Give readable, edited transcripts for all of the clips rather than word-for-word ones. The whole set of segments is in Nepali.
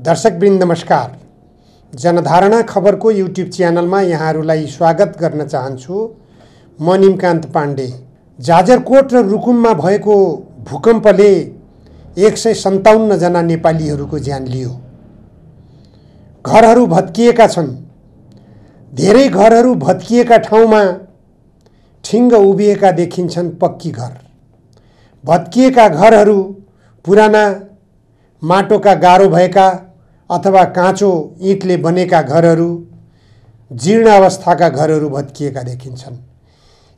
दर्शकवृन्द नमस्कार। जनधारणा खबरको युट्युब च्यानलमा यहाँहरूलाई स्वागत गर्न चाहन्छु। म निमकान्त पाण्डे। जाजरकोट र रुकुममा भएको भूकम्पले 157 जना नेपालीहरूको ज्यान लियो। घरहरू भत्किएका छन्। धेरै घरहरू भत्किएका ठाउँमा ठिङ्ग उभिएका देखिन्छन् पक्की घर। भत्किएका घरहरू पुराना माटोका गाह्रो भएका अथवा काँचो इँटले बनेका घरहरू, जीर्ण अवस्थाका घरहरू भत्किएका देखिन्छन्।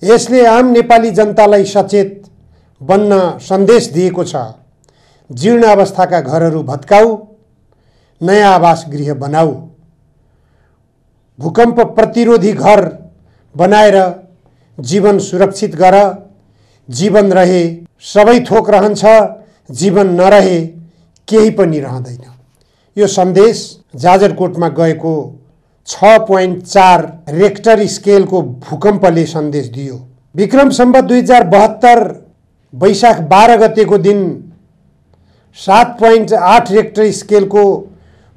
यसले आम नेपाली जनतालाई सचेत बन्न सन्देश दिएको छ। जीर्ण अवस्थाका घरहरू भत्काऊ, नयाँ आवास गृह बनाऊ। भूकम्प प्रतिरोधी घर बनाएर जीवन सुरक्षित गर। जीवन रहे सबै थोक रहन्छ, जीवन नरहे केही पनि रहँदैन। यो सन्देश जाजरकोटमा गएको 6.4 रेक्टर स्केलको भूकम्पले सन्देश दियो। विक्रम सम्वत 2072 वैशाख 12 गतेको दिन 7.8 रेक्टर स्केलको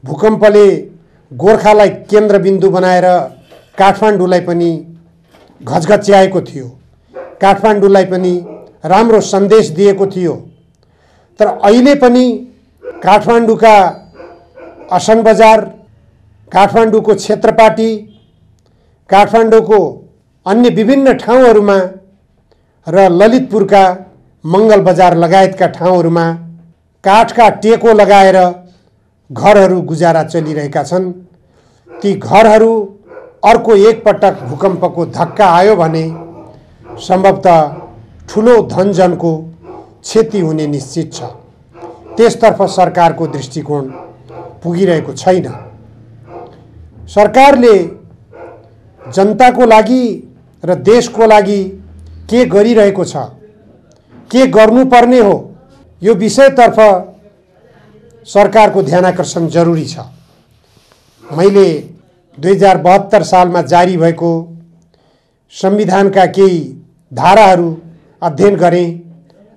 भूकम्पले गोर्खालाई केन्द्रबिन्दु बनाएर काठमाडौँलाई पनि घचघच्याएको थियो। काठमाडौँलाई पनि राम्रो सन्देश दिएको थियो। तर अहिले पनि काठमाडौँका असन बजार, काठमाडौँको क्षेत्रपाटी, काठमाडौँको अन्य विभिन्न ठाउँहरूमा र ललितपुरका मङ्गल बजार लगायतका ठाउँहरूमा काठका टेको लगाएर घरहरू गुजारा चलिरहेका छन्। ती घरहरू अर्को एकपटक भूकम्पको धक्का आयो भने सम्भवतः ठुलो धनजनको क्षति हुने निश्चित छ। त्यसतर्फ सरकारको दृष्टिकोण पुगिरहेको छैन। सरकारले जनताको लागि र देशको लागि के गरिरहेको छ, के गर्नुपर्ने हो, यो विषयतर्फ सरकारको ध्यानाकर्षण जरुरी छ। मैले 2072 सालमा जारी भएको संविधानका केही धाराहरू अध्ययन गरेँ।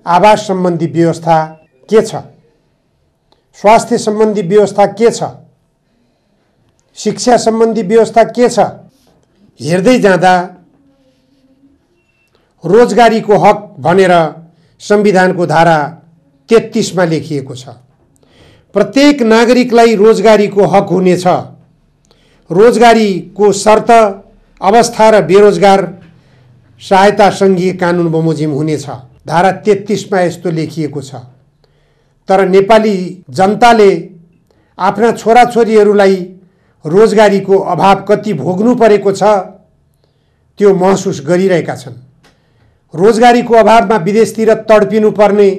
आवास सम्बन्धी व्यवस्था के छ, स्वास्थ्य सम्बन्धी व्यवस्था के छ, शिक्षा सम्बन्धी व्यवस्था के छ, हेर्दै जाँदा रोजगारीको हक भनेर संविधानको धारा 33 मा लेखिएको छ। प्रत्येक नागरिकलाई रोजगारीको हक हुनेछ। रोजगारीको शर्त, अवस्था र बेरोजगार सहायता सङ्घीय कानुन बमोजिम हुनेछ। धारा 33 मा यस्तो लेखिएको छ। तर नेपाली जनताले आफ्ना छोराछोरीहरूलाई रोजगारीको अभाव कति भोग्नु परेको छ त्यो महसुस गरिरहेका छन्। रोजगारीको अभावमा विदेशतिर तडपिनु पर्ने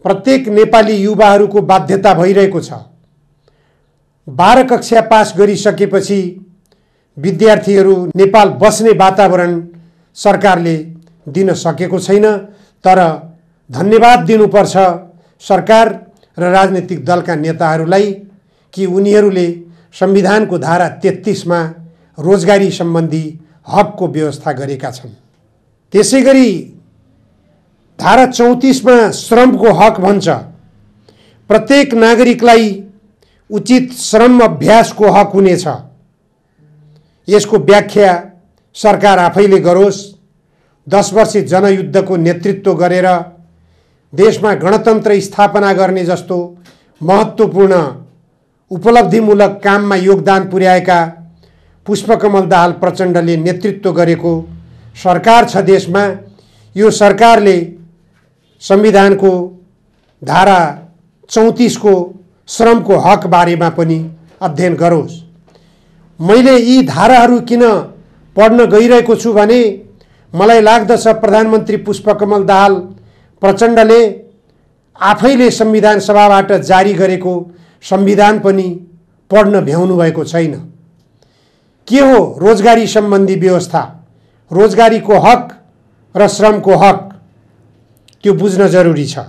प्रत्येक नेपाली युवाहरूको बाध्यता भइरहेको छ। 12 कक्षा पास गरिसकेपछि विद्यार्थीहरू नेपाल बस्ने वातावरण सरकारले दिन सकेको छैन। तर धन्यवाद दिनुपर्छ सरकार र राजनीतिक दलका नेताहरूलाई कि उनीहरूले संविधानको धारा 33 मा रोजगारी सम्बन्धी हकको व्यवस्था गरेका छन्। त्यसैगरी धारा 34 मा श्रमको हक भन्छ। प्रत्येक नागरिकलाई उचित श्रम अभ्यासको हक हुनेछ। यसको व्याख्या सरकार आफैले गरोस्। 10 वर्षे जनयुद्धको नेतृत्व गरेर देशमा गणतन्त्र स्थापना गर्ने जस्तो महत्त्वपूर्ण उपलब्धिमूलक काममा योगदान पुर्याएका पुष्पकमल दाहाल प्रचण्डले नेतृत्व गरेको सरकार छ देशमा। यो सरकारले संविधानको धारा 34 को श्रमको हक बारेमा पनि अध्ययन गरोस्। मैले यी धाराहरू किन पढ्न गइरहेको छु भने मलाई लाग्दछ प्रधानमन्त्री पुष्पकमल दाहाल प्रचण्डले आफैले संविधान सभाबाट जारी गरेको संविधान पनि पढ्न भ्याउनु भएको छैन। के हो रोजगारी सम्बन्धी व्यवस्था, रोजगारीको हक र श्रमको हक, त्यो बुझ्न जरुरी छ।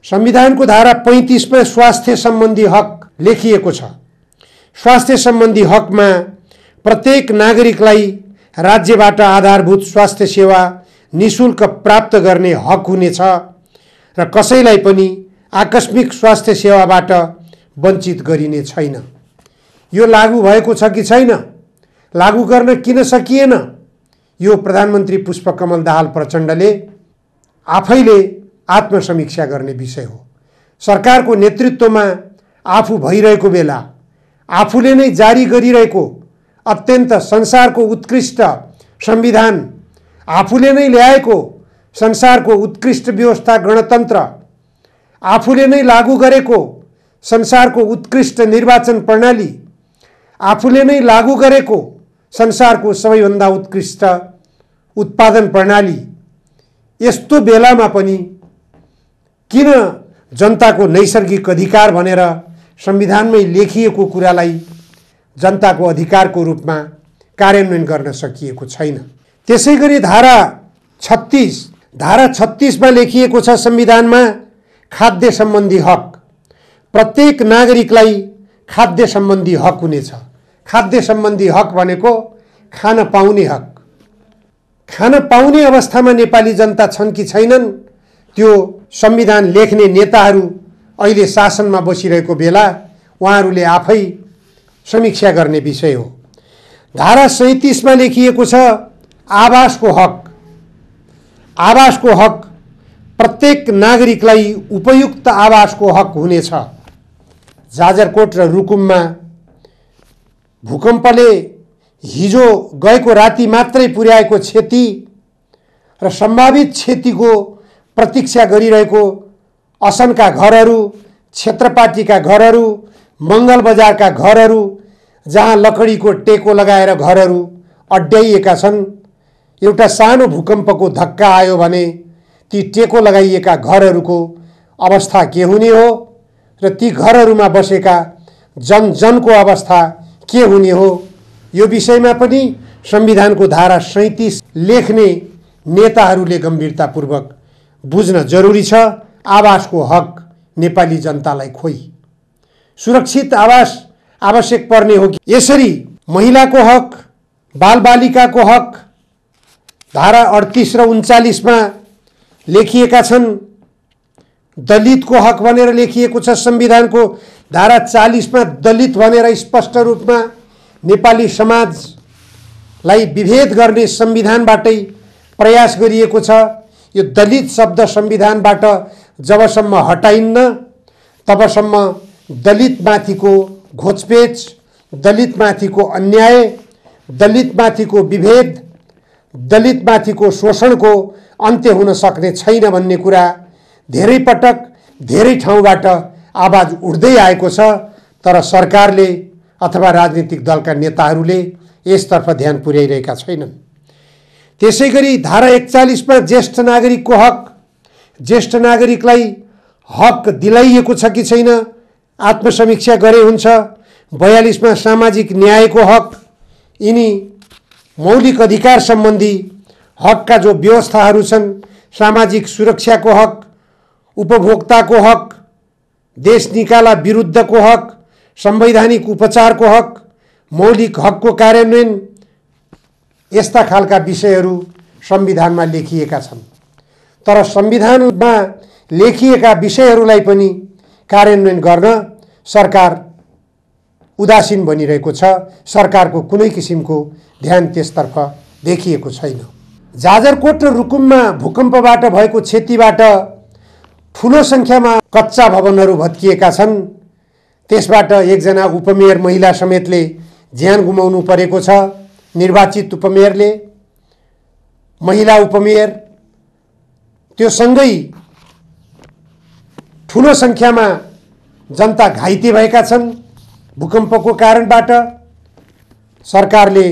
संविधानको धारा 35 मा स्वास्थ्य सम्बन्धी हक लेखिएको छ। स्वास्थ्य सम्बन्धी हकमा प्रत्येक नागरिकलाई राज्यबाट आधारभूत स्वास्थ्य सेवा निशुल्क प्राप्त गर्ने हक हुनेछ र कसैलाई पनि आकस्मिक स्वास्थ्य सेवाबाट वञ्चित गरिने छैन। यो लागू भएको छ कि छैन, लागू गर्न किन सकिएन, यो प्रधानमन्त्री पुष्पकमल दाहाल प्रचण्डले आफैले आत्मसमीक्षा गर्ने विषय हो। सरकारको नेतृत्वमा आफू भइरहेको बेला आफूले नै जारी गरिरहेको अत्यन्त संसारको उत्कृष्ट संविधान, आफूले नै ल्याएको संसारको उत्कृष्ट व्यवस्था गणतन्त्र, आफूले नै लागू गरेको संसारको उत्कृष्ट निर्वाचन प्रणाली, आफूले नै लागू गरेको संसारको सबैभन्दा उत्कृष्ट उत्पादन प्रणाली, यस्तो बेलामा पनि किन जनताको नैसर्गिक अधिकार भनेर संविधानमै लेखिएको कुरालाई जनताको अधिकारको रूपमा कार्यान्वयन गर्न सकिएको छैन। त्यसैगरी धारा 36 मा लेखिएको छ संविधानमा खाद्य सम्बन्धी हक, प्रत्येक नागरिकलाई खाद्य सम्बन्धी हक हुनेछ। खाद्य सम्बन्धी हक भनेको खान पाउने हक। खान पाउने अवस्थामा नेपाली जनता छन् कि छैनन्, त्यो संविधान लेख्ने नेताहरू अहिले शासनमा बसिरहेको बेला उहाँहरूले आफै समीक्षा गर्ने विषय हो। धारा 37 मा लेखिएको छ आवासको हक। आवासको हक, प्रत्येक नागरिकलाई उपयुक्त आवासको हक हुनेछ। जाजरकोट र रुकुममा भूकम्पले हिजो गएको राति मात्रै पुर्याएको क्षति र सम्भावित क्षतिको प्रतीक्षा गरिरहेको असनका घरहरू, क्षेत्रपाटीका घरहरू, मङ्गल बजारका घरहरू, जहाँ लकडीको टेको लगाएर घरहरू अड्याइएका छन्, एउटा सानो भूकम्पको धक्का आयो भने ती टेको लगाइएका घरहरूको अवस्था के हुने हो र ती घरहरूमा बसेका जनजनको अवस्था के हुने हो, यो विषयमा पनि संविधानको धारा 37 लेख्ने नेताहरूले गम्भीरतापूर्वक बुझ्न जरुरी छ। आवासको हक नेपाली जनतालाई खोइ सुरक्षित आवास आवश्यक पर्ने हो कि यसरी महिलाको हक, बालबालिकाको हक धारा 38 र 39 मा लेखिएका छन्। दलितको हक भनेर लेखिएको छ संविधानको धारा 40 मा। दलित भनेर स्पष्ट रूपमा नेपाली समाजलाई विभेद गर्ने संविधानबाटै प्रयास गरिएको छ। यो दलित शब्द संविधानबाट जबसम्म हटाइन्न तबसम्म दलितमाथिको घोचपेच, दलितमाथिको अन्याय, दलितमाथिको विभेद, दलितमाथिको शोषणको अन्त्य हुन सक्ने छैन भन्ने कुरा धेरै पटक धेरै ठाउँबाट आवाज उठ्दै आएको छ। तर सरकारले अथवा राजनीतिक दलका नेताहरूले यसतर्फ ध्यान पुर्याइरहेका छैनन्। त्यसैगरी धारा 41 मा ज्येष्ठ नागरिकको हक, ज्येष्ठ नागरिकलाई हक दिलाइएको छ कि छैन आत्मसमीक्षा गरे हुन्छ। 42 मा सामाजिक न्यायको हक, यिनी मौलिक अधिकार सम्बन्धी हकका जो व्यवस्थाहरू छन्, सामाजिक सुरक्षाको हक, उपभोक्ताको हक, देश निकाला विरुद्धको हक, संवैधानिक उपचारको हक, मौलिक हकको कार्यान्वयन, यस्ता खालका विषयहरू संविधानमा लेखिएका छन्। तर संविधानमा लेखिएका विषयहरूलाई पनि कार्यान्वयन गर्न सरकार उदासीन बनिरहेको छ। सरकारको कुनै किसिमको ध्यान त्यसतर्फ देखिएको छैन। जाजरकोट र रुकुममा भूकम्पबाट भएको क्षतिबाट ठुलो संख्यामा कच्चा भवनहरू भत्किएका छन्। त्यसबाट एकजना उपमेयर महिला समेतले ज्यान गुमाउनु परेको छ। निर्वाचित उपमेयरले, महिला उपमेयर, त्यो सँगै ठुलो संख्यामा जनता घाइते भएका छन् भूकम्पको कारणबाट। सरकारले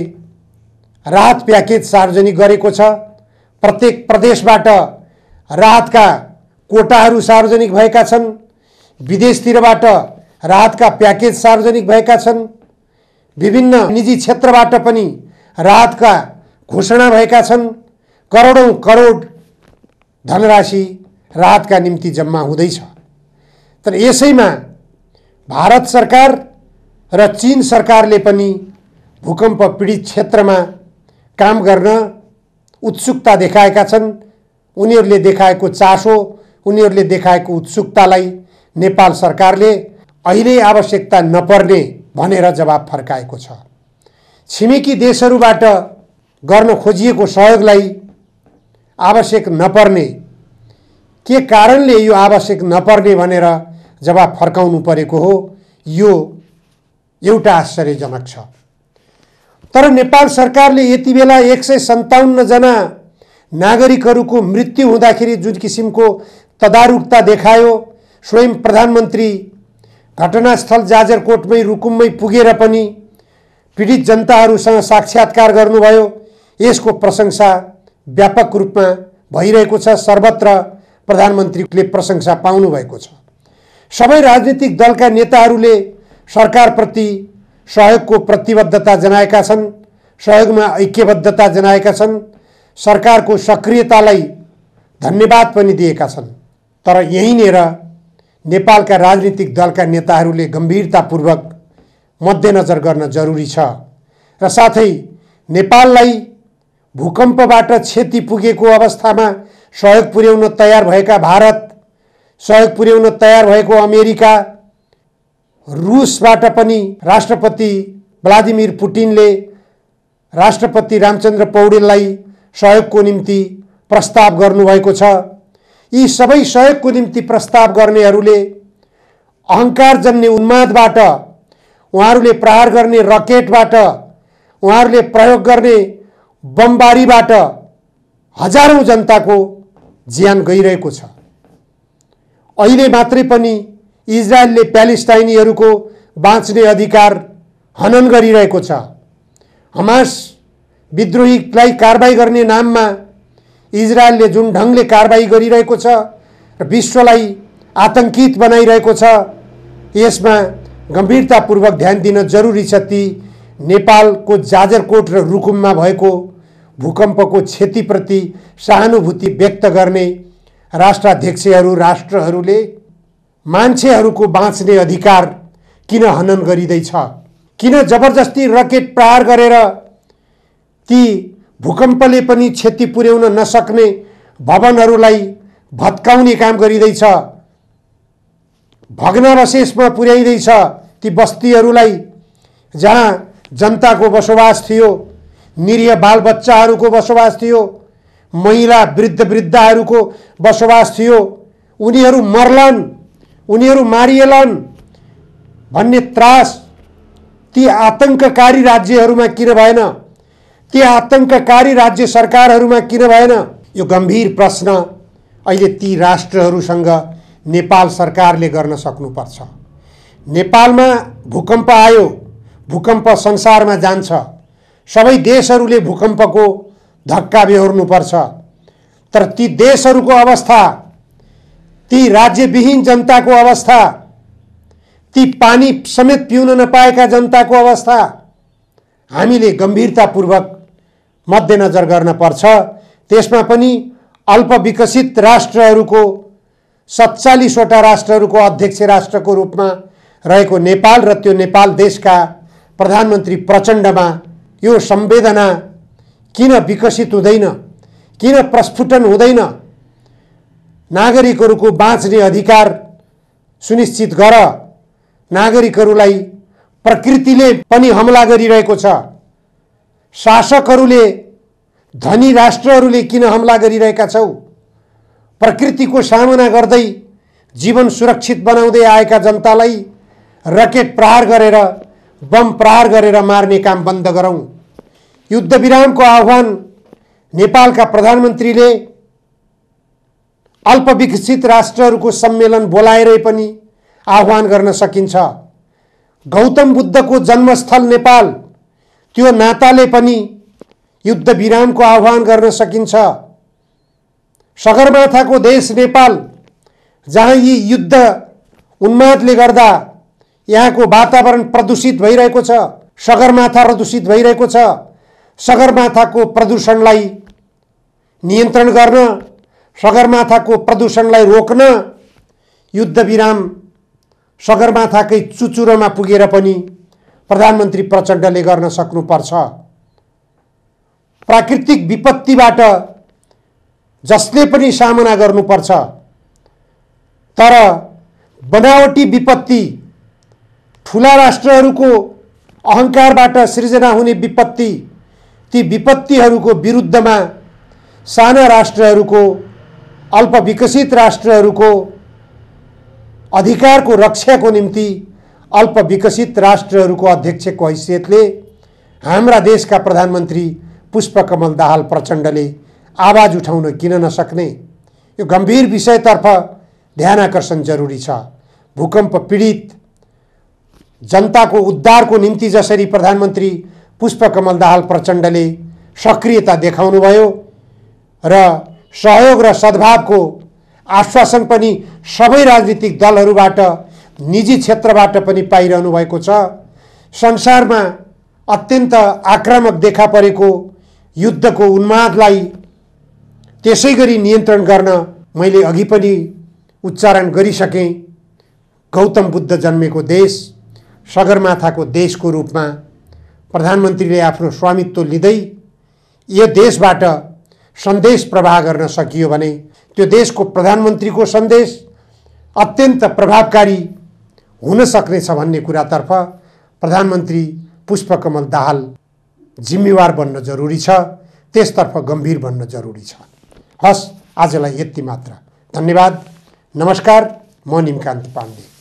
राहत प्याकेज सार्वजनिक गरेको छ। प्रत्येक प्रदेशबाट राहतका कोटाहरू सार्वजनिक भएका छन्। विदेशतिरबाट राहतका प्याकेज सार्वजनिक भएका छन्। विभिन्न निजी क्षेत्रबाट पनि राहतका घोषणा भएका छन्। करोडौं करोड धनराशि राहतका निम्ति जम्मा हुँदैछ। तर यसैमा भारत सरकार र चीन सरकारले पनि भूकम्प पीडित क्षेत्रमा काम गर्न उत्सुकता देखाएका छन्। उनीहरूले देखाएको चासो, उनीहरूले देखाएको उत्सुकतालाई नेपाल सरकारले अहिले आवश्यकता नपर्ने भनेर जवाब फर्काएको छ। छिमेकी देशहरूबाट गर्न खोजिएको सहयोगलाई आवश्यक नपर्ने, के कारणले यो आवश्यक नपर्ने भनेर जवाब फर्काउनु परेको हो, यो एउटा आश्चर्यजनक छ। तर नेपाल सरकारले यति बेला 157 जना नागरिकहरूको मृत्यु हुँदाखेरि जुन किसिमको तदारुकता देखायो, स्वयं प्रधानमन्त्री घटनास्थल जाजरकोटमै रुकुममै पुगेर पनि पीडित जनताहरूसँग साक्षात्कार गर्नुभयो, यसको प्रशंसा व्यापक रूपमा भइरहेको छ। सर्वत्र प्रधानमन्त्रीले प्रशंसा पाउनु भएको छ। सबै राजनीतिक दलका नेताहरूले सरकारप्रति सहयोगको प्रतिबद्धता जनाएका छन्, सहयोगमा ऐक्यबद्धता जनाएका छन्, सरकारको सक्रियतालाई धन्यवाद पनि दिएका छन्। तर यहीँनेर नेपालका राजनीतिक दलका नेताहरूले गम्भीरतापूर्वक मध्यनजर गर्न जरुरी छ र साथै नेपाललाई भूकम्पबाट क्षति पुगेको अवस्थामा सहयोग पुर्याउन तयार भएका भारत, सहयोग पुर्याउन तयार भएको अमेरिका, रुसबाट पनि राष्ट्रपति भ्लादिमिर पुटिनले राष्ट्रपति रामचन्द्र पौडेललाई सहयोगको निम्ति प्रस्ताव गर्नुभएको छ। यी सबै सहयोगको निम्ति प्रस्ताव गर्नेहरूले अहङ्कारजन्य उन्मादबाट, उहाँहरूले प्रहार गर्ने रकेटबाट, उहाँहरूले प्रयोग गर्ने बमबारीबाट हजारौं जनताको ज्यान गइरहेको छ। अहिले मात्रै पनि इजरायलले प्यालेस्टाइनीहरूको बाँच्ने अधिकार हनन गरिरहेको छ। हमास विद्रोहीलाई कारबाही गर्ने नाममा इजरायलले जुन ढङ्गले कारबाही गरिरहेको छ र विश्वलाई आतंकित बनाइरहेको छ, यसमा गम्भीरतापूर्वक ध्यान दिन जरुरी छ। ती नेपालको जाजरकोट र रुकुममा भएको भूकम्पको क्षतिप्रति सहानुभूति व्यक्त गर्ने राष्ट्राध्यक्षहरू, राष्ट्रहरूले मान्छेहरूको बाँच्ने अधिकार किन हनन गरिँदैछ? किन जबरजस्ती रकेट प्रहार गरेर ती भूकम्पले पनि क्षति पुर्याउन नसक्ने भवनहरूलाई भत्काउने काम गरिँदैछ? भग्नावशेषमा पुर्याइँदैछ ती बस्तीहरूलाई जहाँ जनताको बसोबास थियो, निरीह बालबच्चाहरूको बसोबास थियो, महिला वृद्धहरूको बसोबास थियो। उनीहरू मर्लान्, उनीहरू मारिएलान् भन्ने त्रास ती आतंककारी राज्यहरूमा किन भएन? ती आतंककारी राज्य सरकारहरूमा किन भएन? यो गम्भीर प्रश्न अहिले ती राष्ट्रहरूसँग नेपाल सरकारले गर्न सक्नुपर्छ। नेपालमा भूकम्प आयो, भूकम्प संसारमा जान्छ, सबै देशहरूले भूकम्पको धक्का बेहोर्नुपर्छ। तर ती देशहरूको अवस्था, ती राज्यविहीन जनताको अवस्था, ती पानी समेत पिउन नपाएका जनताको अवस्था हामीले गम्भीरतापूर्वक मध्यनजर गर्न पर्छ। त्यसमा पनि अल्पविकसित राष्ट्रहरूको 47 वटा राष्ट्रहरूको अध्यक्ष राष्ट्रको रूपमा रहेको नेपाल र त्यो नेपाल देशका प्रधानमन्त्री प्रचण्डमा यो संवेदना किन विकसित हुँदैन? किन प्रस्फुटन हुँदैन? नागरिकहरूको बाँच्ने अधिकार सुनिश्चित गर। नागरिकहरूलाई प्रकृतिले पनि हमला गरिरहेको छ। शासकहरूले, धनी राष्ट्रहरूले किन हमला गरिरहेका छौ? प्रकृतिको सामना गर्दै जीवन सुरक्षित बनाउँदै आएका जनतालाई रकेट प्रहार गरेर, बम प्रहार गरेर मार्ने काम बन्द गरौँ। युद्ध विरामको आह्वान नेपालका प्रधानमन्त्रीले अल्पविकसित राष्ट्रहरूको सम्मेलन बोलाएरै पनि आह्वान गर्न सकिन्छ। गौतम बुद्धको जन्मस्थल नेपाल, त्यो नाताले पनि युद्ध विरामको आह्वान गर्न सकिन्छ। सगरमाथाको देश नेपाल, जहाँ यी युद्ध उन्मादले गर्दा यहाँको वातावरण प्रदूषित भइरहेको छ, सगरमाथा प्रदूषित भइरहेको छ। सगरमाथाको प्रदूषणलाई नियन्त्रण गर्न, सगरमाथाको प्रदूषणलाई रोक्न युद्ध विराम सगरमाथाकै चुचुरोमा पुगेर पनि प्रधानमन्त्री प्रचण्डले गर्न सक्नुपर्छ। प्राकृतिक विपत्तिबाट जसले पनि सामना गर्नुपर्छ, तर बनावटी विपत्ति ठुला राष्ट्रहरूको अहङ्कारबाट सृजना हुने विपत्ति, ती विपत्तिहरूको विरुद्धमा साना राष्ट्रहरूको, अल्पविकसित राष्ट्रहरूको अधिकारको रक्षाको निम्ति अल्पविकसित राष्ट्रहरूको अध्यक्षको हैसियतले हाम्रा देशका प्रधानमन्त्री पुष्पकमल दाहाल प्रचण्डले आवाज उठाउन किन नसक्ने? यो गम्भीर विषयतर्फ ध्यानकर्षण जरुरी छ। भूकम्प पीडित जनताको उद्धारको निम्ति जसरी प्रधानमन्त्री पुष्पकमल दाहाल प्रचण्डले सक्रियता देखाउनुभयो र सहयोग र सद्भावको आश्वासन पनि सबै राजनीतिक दलहरूबाट, निजी क्षेत्रबाट पनि पाइरहनु भएको छ। संसारमा अत्यन्त आक्रामक देखा परेको युद्धको उन्मादलाई त्यसैगरी नियन्त्रण गर्न मैले अघि पनि उच्चारण गरिसकेँ। गौतम बुद्ध जन्मेको देश, सगरमाथाको देशको रूपमा प्रधानमन्त्रीले आफ्नो स्वामित्व लिँदै यो देशबाट सन्देश प्रवाह गर्न सकियो भने त्यो देशको प्रधानमन्त्रीको सन्देश अत्यन्त प्रभावकारी हुन सक्नेछ भन्ने कुरातर्फ प्रधानमन्त्री पुष्पकमल दाहाल जिम्मेवार बन्न जरुरी छ, त्यसतर्फ गम्भीर बन्न जरुरी छ। हस्, आजलाई यति मात्र। धन्यवाद। नमस्कार। म निमकान्त पाण्डे।